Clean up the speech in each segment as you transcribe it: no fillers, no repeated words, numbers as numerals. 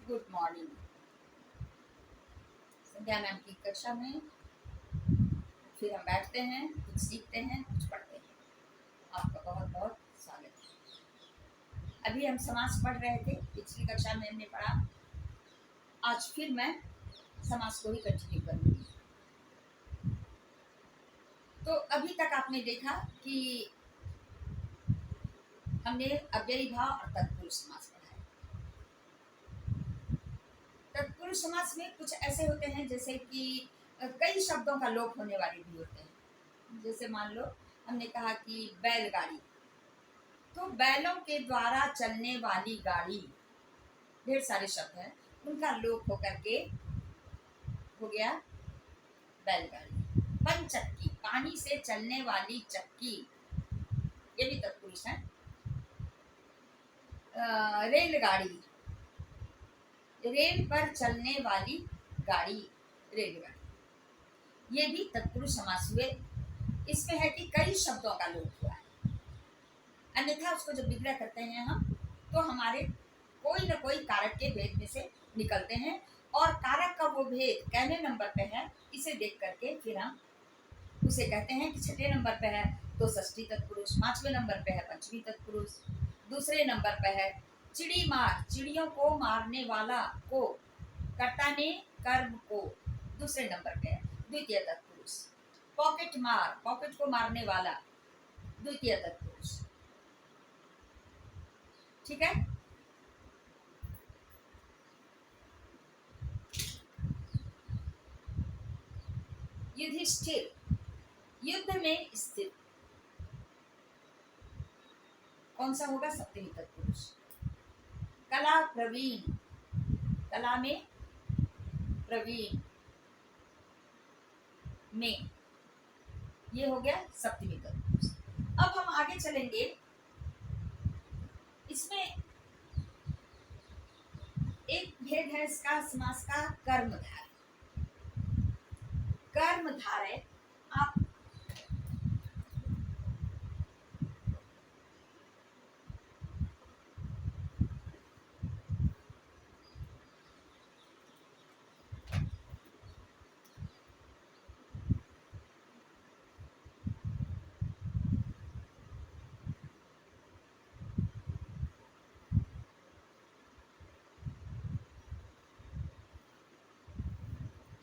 Good morning. संध्या ma'am की कक्षा में फिर हम बैठते हैं, कुछ सीखते हैं, कुछ पढ़ते हैं। आपका बहुत बहुत स्वागत है। अभी हम समास पढ़ रहे थे, पिछली कक्षा में हमने पढ़ा। आज फिर मैं समास को ही कंटिन्यू करूंगी। तो अभी तक आपने देखा कि हमने अव्ययी भाव और तत्पुरुष समास पढ़ा है। तत्पुरुष समास में कुछ ऐसे होते हैं जैसे कि कई शब्दों का लोप होने वाले भी होते हैं। जैसे मान लो हमने कहा कि बैलगाड़ी, तो बैलों के द्वारा चलने वाली गाड़ी, ढेर सारे शब्द हैं, उनका लोप होकर के हो गया बैलगाड़ी। पंचक्की, पानी से चलने वाली चक्की, ये भी तत्पुरुष है। रेलगाड़ी, रेल पर चलने वाली गाड़ी, रेलगाड़ी, ये भी तत्पुरुष समास हुए। इसमें है कि कई शब्दों का लोप हुआ है, अन्यथा उसको जब विग्रह करते हैं हम, तो हमारे कोई न कोई कारक के भेद में से निकलते हैं, और कारक का वो भेद कहने नंबर पे है, इसे देख करके फिर हम उसे कहते हैं कि छठे नंबर पे है तो षष्ठी तत्पुरुष, पांचवें नंबर पे है पंचमी तत्पुरुष, दूसरे नंबर पे है चिड़ी मार, चिड़ियों को मारने वाला को, कर्ता ने कर्म को, दूसरे नंबर पे है द्वितीय तत्पुरुष। पॉकेट मार, पॉकेट को मारने वाला, द्वितीय तत्पुरुष। ठीक है। युधिष्ठिर, युद्ध में स्थिर, कौन सा होगा? सप्तमी तत्पुरुष। कला प्रवीण, कला में प्रवीण में, ये हो गया सप्तमी तत्पुरुष। अब हम आगे चलेंगे। इसमें एक भेद है इसका समास का, कर्मधारय। कर्मधारय आप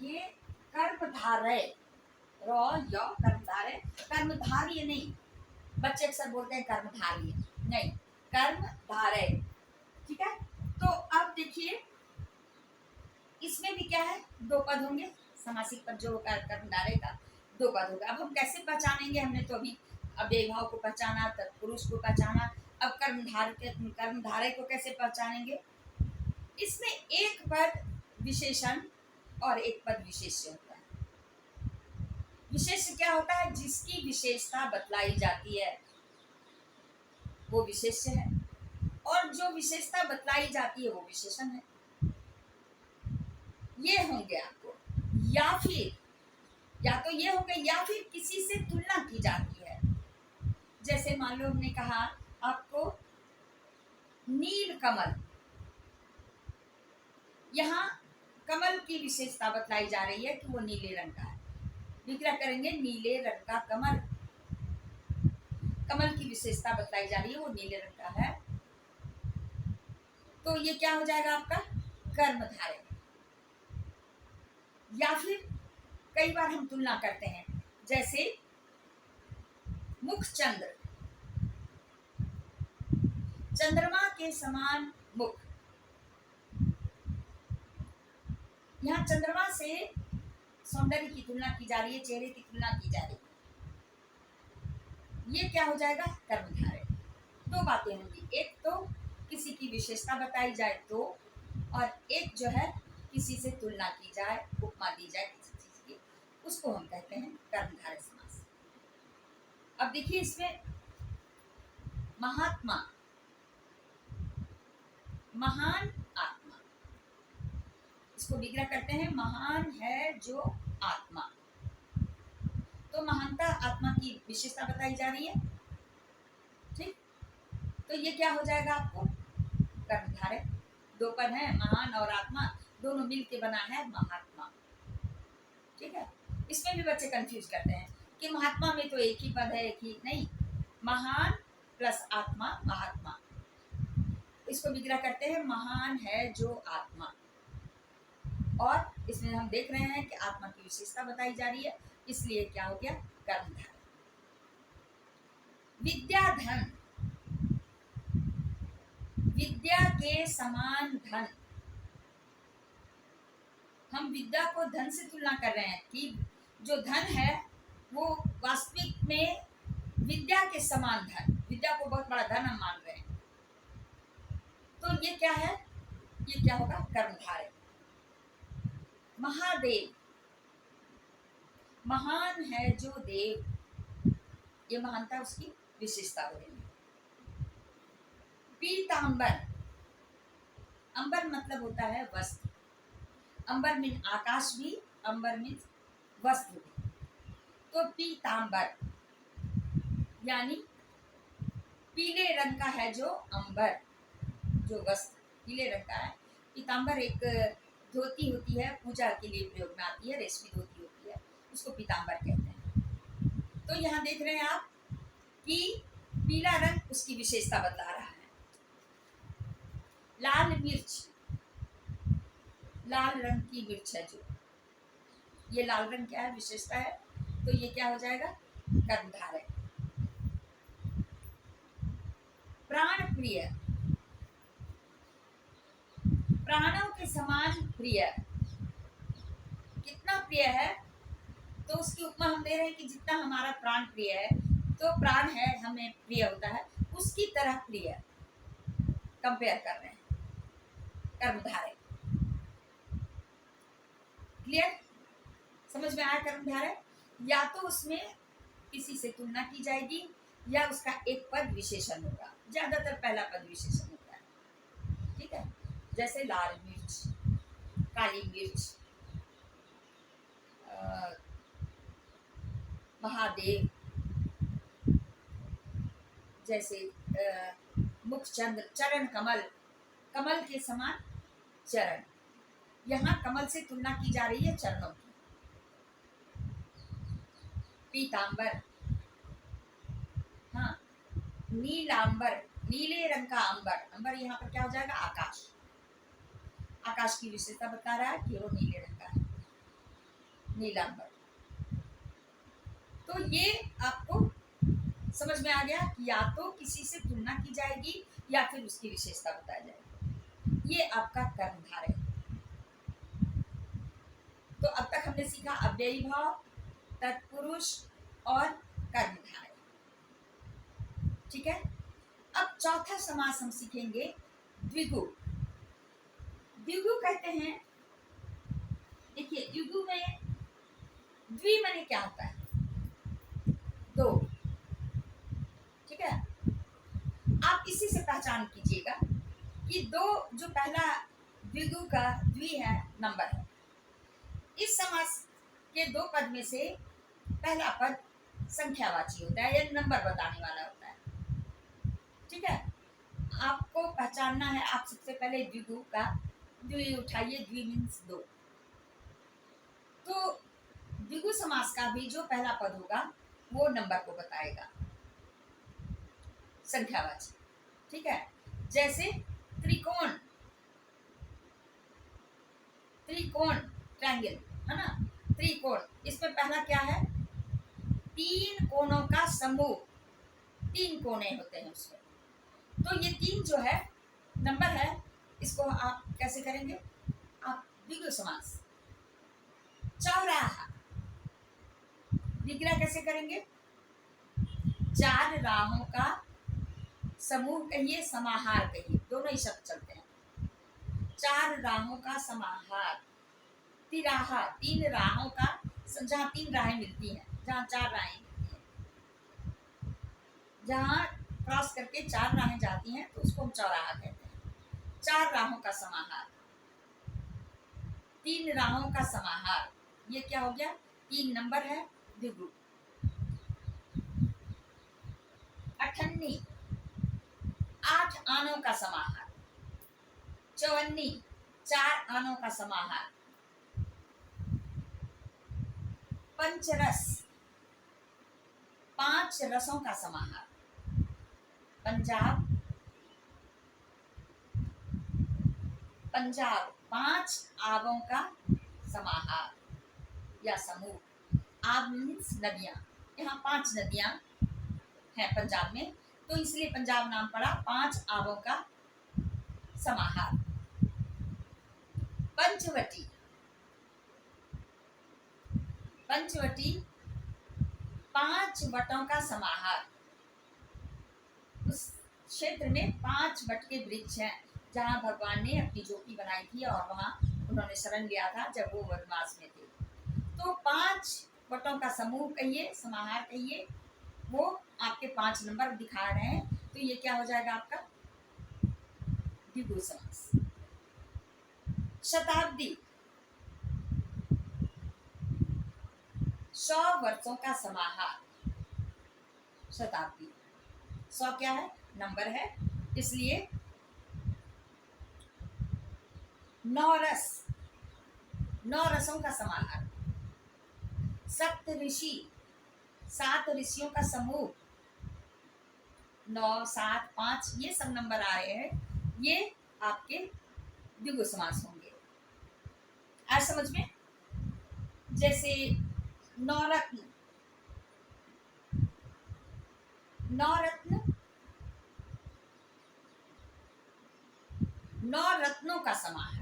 ये कर्मधारय, कर्मधारय, कर्मधार्य नहीं। बच्चे अक्सर बोलते हैं कर्मधार्य, नहीं, कर्मधारय। ठीक है। तो अब देखिए इसमें भी क्या है, दो पद होंगे। समासिक पद जो होगा कर्मधारय का, दो पद होगा। अब हम कैसे पहचानेंगे? हमने तो अभी अव्ययी भाव को पहचाना, तत्पुरुष को पहचाना, अब कर्मधारय को कैसे पहचानेंगे? इसमें एक पद विशेषण और एक पद विशेष्य होता है। विशेष्य क्या होता है? जिसकी विशेषता बतलाई जाती है वो विशेष्य है, और जो विशेषता बतलाई जाती है वो विशेषण है। ये होंगे आपको, या फिर या तो ये होंगे या फिर किसी से तुलना की जाती है। जैसे मान लो हमने कहा आपको नील कमल, यहाँ कमल की विशेषता बतलाई जा रही है कि वो नीले रंग का है। विग्रह करेंगे नीले रंग का कमल, कमल की विशेषता बतलाई जा रही है वो नीले रंग का है, तो ये क्या हो जाएगा आपका? कर्मधारय। या फिर कई बार हम तुलना करते हैं, जैसे मुख चंद्र, चंद्रमा के समान मुख, यहाँ चंद्रमा से सौंदर्य की तुलना की जा रही है, चेहरे की तुलना की जा रही है, ये क्या हो जाएगा? कर्मधारय। दो बातें होंगी, एक तो किसी की विशेषता बताई जाए तो, और एक जो है किसी से तुलना की जाए, उपमा दी जाए किसी चीज की, उसको हम कहते हैं कर्मधारय समास। अब देखिए इसमें महात्मा, महान आत्मा, इसको विग्रह करते हैं महान है जो आत्मा, तो महानता आत्मा की विशेषता बताई जा रही है। ठीक, तो ये क्या हो जाएगा आपको? कर्मधारय। दो पद हैं, महान और आत्मा, दोनों मिल के बना है महात्मा। ठीक है, इसमें भी बच्चे कंफ्यूज करते हैं कि महात्मा में तो एक ही पद है, एक ही नहीं, महान प्लस आत्मा महात्मा। इसको विग्रह करते हैं महान है जो आत्मा, और इसमें हम देख रहे हैं कि आत्मा की विशेषता बताई जा रही है, इसलिए क्या हो गया, कर्मधारय। विद्या धन, विद्या के समान धन, हम विद्या को धन से तुलना कर रहे हैं कि जो धन है वो वास्तविक में विद्या के समान धन, विद्या को बहुत बड़ा धन हम मान रहे हैं, तो ये क्या है, ये क्या होगा, कर्मधारय। महादेव, महान है जो देव, ये महानता उसकी विशेषता हो रही है। पीतांबर, अंबर मतलब होता है वस्त्र, अंबर मीन आकाश भी, अंबर मीन वस्त्र भी, तो पीतांबर यानी पीले रंग का है जो अंबर, जो वस्त्र पीले रंग का है। पीतांबर एक धोती होती है, पूजा के लिए प्रयोग में आती है, रेशमी धोती होती है, उसको पीतांबर कहते हैं। तो यहाँ देख रहे हैं आप कि पीला रंग उसकी विशेषता बता रहा है। लाल मिर्च, लाल रंग की मिर्च है जो, ये लाल रंग क्या है, विशेषता है, तो ये क्या हो जाएगा, कर्मधारय। प्राण प्रिय, प्राणों के समान प्रिय, कितना प्रिय है, तो उसकी उपमा हम दे रहे हैं कि जितना हमारा प्राण प्रिय है, तो प्राण है हमें प्रिय होता है, उसकी तरह प्रिय कंपेयर कर रहे हैं, कर्मधारय। क्लियर, समझ में आया कर्मधारय? या तो उसमें किसी से तुलना की जाएगी या उसका एक पद विशेषण होगा, ज्यादातर पहला पद विशेषण होता है। ठीक है, जैसे लाल मिर्च, काली मिर्च, महादेव, जैसे मुखचंद्र, चरण कमल, कमल के समान चरण, यहाँ कमल से तुलना की जा रही है चरणों की। पीतांबर, हाँ, नीलांबर, नीले रंग का अंबर, अंबर यहाँ पर क्या हो जाएगा, आकाश, आकाश की विशेषता बता रहा है कि वो नीले रंग का है, नीलांबर। तो ये आपको समझ में आ गया कि या तो किसी से तुलना की जाएगी या फिर उसकी विशेषता बताई जाएगी, ये आपका कर्मधारय। तो अब तक हमने सीखा अव्ययी भाव, तत्पुरुष और कर्मधारय। ठीक है, अब चौथा समास हम सीखेंगे द्विगु। द्विगु कहते हैं, देखिए द्विगु में द्वि माने क्या होता है, दो। ठीक है, आप इसी से पहचान कीजिएगा कि दो, जो पहला द्विगु का द्वि है, नंबर है। इस समास के दो पद में से पहला पद संख्यावाची होता है, या नंबर बताने वाला होता है। ठीक है, आपको पहचानना है, आप सबसे पहले द्विगु का द्वि उठाइए, द्वि मीन्स दो। तो द्विगु समास का भी जो पहला पद होगा वो नंबर को बताएगा, संख्यावाची। ठीक है, जैसे त्रिकोण, त्रिकोण ट्रायंगल है ना, त्रिकोण, इसमें पहला क्या है, तीन कोणों का समूह, तीन कोने होते हैं उसमें, तो ये तीन जो है नंबर है, इसको आप कैसे करेंगे, आप द्विगु समास। चौराहा, विग्रह कैसे करेंगे, चार राहों का समूह कहिए, समाहार कहिए, दोनों ही शब्द चलते हैं। चार राहों का समाहार, तिराहा, तीन राहों का, जहाँ तीन राहें मिलती हैं, जहाँ चार राहें मिलती हैं, जहाँ क्रॉस करके चार राहें जाती हैं, तो उसको हम चौराहा कहते हैं। चार राहों का समाहार, तीन राहों का समाहार, ये क्या हो गया, तीन नंबर है, द्विगु। अठन्नी, आठ आनों का समाहार, चौवन्नी, 4 आनों का समाहार। पंचरस, 5 रसों का समाहार। पंजाब, पंजाब 5 आबों का समाहार या समूह। आब मीन्स नदियां, यहाँ 5 नदियां हैं पंजाब में, तो इसलिए पंजाब नाम पड़ा 5 आबों का समाहार। पंचवटी, पंचवटी 5 वटों का समाहार। उस क्षेत्र में 5 वट के वृक्ष हैं जहाँ भगवान ने अपनी ज्योति बनाई थी और वहाँ उन्होंने शरण लिया था जब वो वनवास में थे। तो 5 वटों का समूह कहिए, समाहार कहिए, वो आपके 5 नंबर दिखा रहे हैं। तो ये क्या हो जाएगा आपका द्विगु समास। शताब्दी, 100 वर्षों का समाहार। शताब्दी 100 क्या है, नंबर है, इसलिए 9 रस, 9 रसों का समाहार। सप्तऋषि, 7 ऋषियों का समूह। 9, 7, 5 ये सब नंबर आ रहे हैं, ये आपके द्विगु समास होंगे। आज समझ में, जैसे नवरत्न, 9 रत्न, 9 रत्नों का समाहार।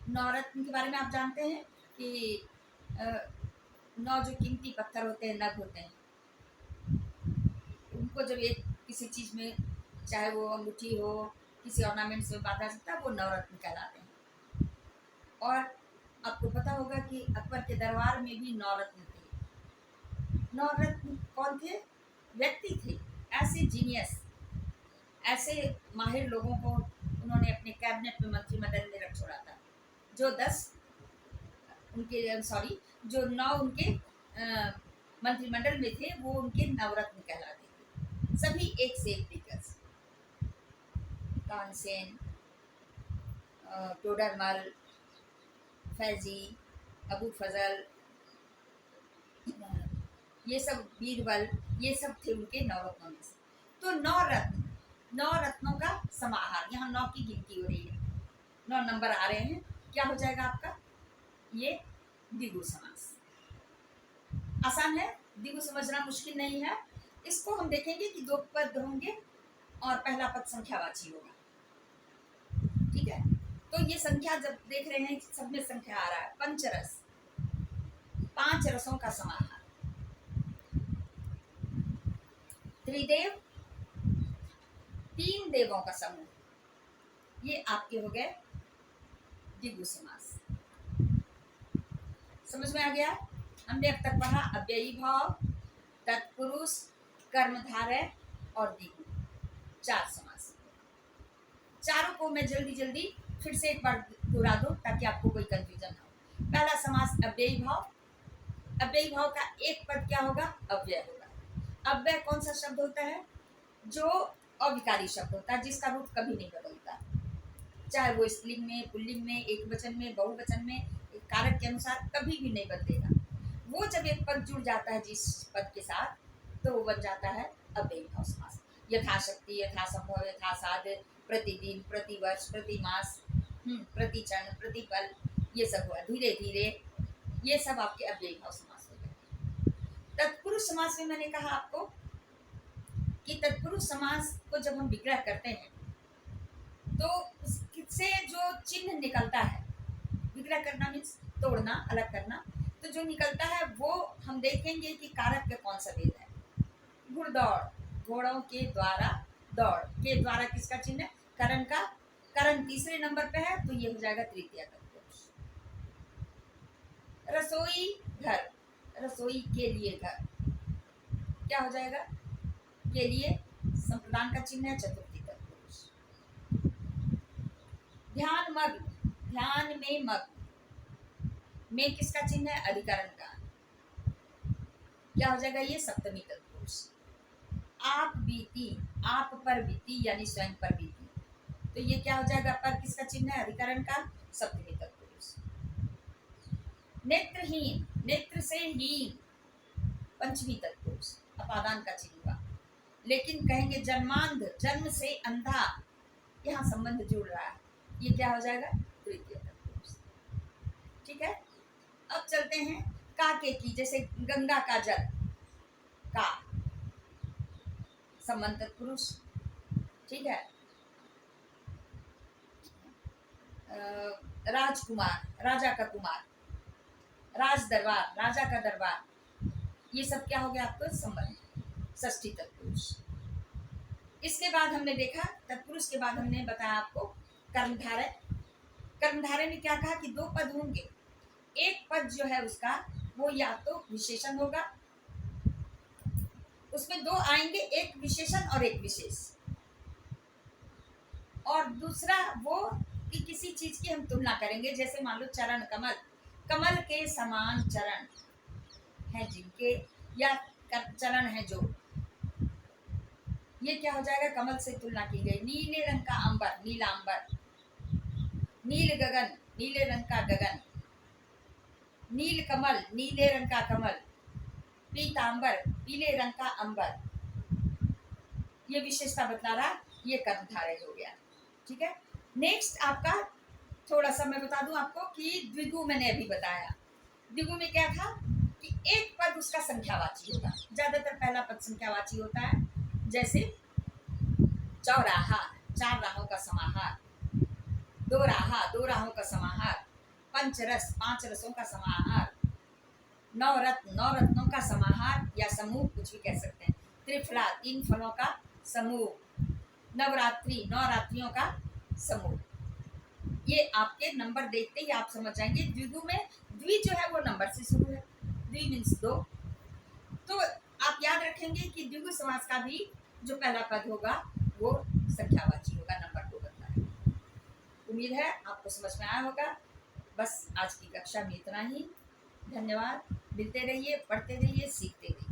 9 रत्न के बारे में आप जानते हैं कि 9 जो कीमती पत्थर होते हैं, नग होते हैं, उनको जब एक किसी चीज में, चाहे वो अंगूठी हो, किसी ऑर्नामेंट्स में बांधा जाता है, वो नवरत्न कहलाते हैं। और आपको पता होगा कि अकबर के दरबार में भी 9 रत्न थे। 9 रत्न कौन थे? व्यक्ति थे, ऐसे जीनियस, ऐसे माहिर लोगों को उन्होंने अपने कैबिनेट में, मंत्रिमंडल में रख छोड़ा था। जो 10 उनके, सॉरी, जो 9 उनके मंत्रिमंडल में थे, वो उनके नवरत्न कहलाते थे। सभी एक से एक दिग्गज, तानसेन, टोडरमल, फैजी, अबू फजल, ये सब, बीरबल, ये सब थे उनके 9 रत्नों में से। तो 9 रत्न, 9 रत्नों का समाहार। यहाँ 9 की गिनती हो रही है, 9 नंबर आ रहे हैं, क्या हो जाएगा आपका ये द्विगु समास। आसान है, द्विगु समझना मुश्किल नहीं है। इसको हम देखेंगे कि 2 पद होंगे और पहला पद संख्यावाची होगा, ठीक है। तो ये संख्या जब देख रहे हैं, सब में संख्या आ रहा है। पंचरस, 5 रसों का समाहार। त्रिदेव, 3 देवों का समूह। ये आपके हो गए द्विगु समास। समझ में आ गया? हमने अब तक पढ़ा अव्ययी भाव, तत्पुरुष, कर्मधारय और द्विगु, 4 समास। चारों को मैं जल्दी जल्दी फिर से एक बार दोहरा दूं ताकि आपको कोई कंफ्यूजन ना हो। पहला समास अव्ययी भाव। अव्ययी भाव का एक पद क्या होगा? अव्यय होगा। अव्यय कौन सा शब्द होता है? जो अविकारी शब्द होता है, जिसका रूप कभी नहीं बदलता, चाहे वो स्त्रीलिंग में, पुल्लिंग में, एक वचन में, बहुवचन में, कारक के अनुसार कभी भी नहीं बदलेगा। वो जब एक पद जुड़ जाता है जिस पद के साथ, तो वो बन जाता है अव्ययी भाव समास। यथाशक्ति, यथासंभव, यथासाध्य, प्रतिदिन, प्रतिवर्ष, प्रतिमास, प्रति क्षण, प्रतिपल, ये सब हुआ। धीरे धीरे, ये सब आपके अव्ययी भाव समास हो गए। तत्पुरुष समास में मैंने कहा आपको कि तत्पुरुष समास को जब हम विग्रह करते हैं तो उससे जो चिन्ह निकलता है, विग्रह करना मीन्स तोड़ना, अलग करना, तो जो निकलता है वो हम देखेंगे कि कारक का कौन सा वेद है। घुड़दौड़, घोड़ों के द्वारा दौड़, के द्वारा किसका चिन्ह है? करण का। करण तीसरे नंबर पे है, तो ये हो जाएगा तृतीय तत्पुरुष। रसोई घर, रसोई के लिए घर, क्या हो जाएगा? के लिए संप्रदान का चिन्ह है, चतुर्थी तत्पुरुष। ध्यान मग्न, ध्यान में मग्न, में किसका चिन्ह है? अधिकरण का, क्या हो जाएगा? ये सप्तमी तत्पुरुष। आप बीती, आप पर बीती यानी स्वयं पर बीती, तो ये क्या हो जाएगा? पर किसका चिन्ह है? अधिकरण का सप्तमी तत्पुरुष। नेत्रहीन, नेत्र से हीन, पंचमी तत्पुरुष, अपादान का चिन्ह हुआ। लेकिन कहेंगे जन्मांध, जन्म से अंधा, यहाँ संबंध जुड़ रहा है, ये क्या हो जाएगा? तृतीय तत्पुरुष। ठीक है, अब चलते हैं काके की, जैसे गंगा का जल, का संबंध तत्पुरुष। ठीक है, राजकुमार, राजा का कुमार, राज दरबार, राजा का दरबार, ये सब क्या हो गया आपको? संबंध, षष्ठी तत्पुरुष। इसके बाद हमने देखा, तत्पुरुष के बाद हमने बताया आपको कर्मधारय। कर्मधारय में क्या कहा कि दो पद होंगे, एक पद जो है उसका वो या तो विशेषण होगा, उसमें दो आएंगे, एक विशेषण और एक विशेष, और दूसरा वो कि किसी चीज की हम तुलना करेंगे, जैसे मान लो चरण कमल, कमल के समान चरण है जिनके, या चरण है जो, ये क्या हो जाएगा? कमल से तुलना की गई। नीले रंग का अंबर, नीला अंबर, नील गगन, नीले रंग का गगन, नील कमल, नीले रंग का कमल, पीतांबर, पीले रंग का अंबर, ये विशेषता बता रहा, ये कर्मधारय हो गया। ठीक है, नेक्स्ट आपका थोड़ा सा मैं बता दूं आपको कि द्विगु मैंने अभी बताया। द्विगु में क्या था कि एक पद उसका संख्यावाची होगा, ज्यादातर पहला पद संख्यावाची होता है, जैसे चौराहा, चार राहों का समाहार, दो राहा, दो राहों का समाहार, पंचरस, पांच रसों का समाहार, नवरत्न, नौ रत्नों का समाहार या समूह, कुछ भी कह सकते हैं, त्रिफला, तीन फलों का समूह, नवरात्रि, नौ रात्रियों का समूह। ये आपके नंबर देखते ही आप समझ जाएंगे। द्विगु में द्वि जो है वो नंबर से शुरू है, द्वि मीन्स दो। तो आप याद रखेंगे कि द्विगु समास का भी जो पहला पद होगा वो संख्यावाची होगा, नंबर को बताता है। उम्मीद है आपको समझ में आया होगा। बस आज की कक्षा में इतना ही। धन्यवाद। मिलते रहिए, पढ़ते रहिए, सीखते रहिए।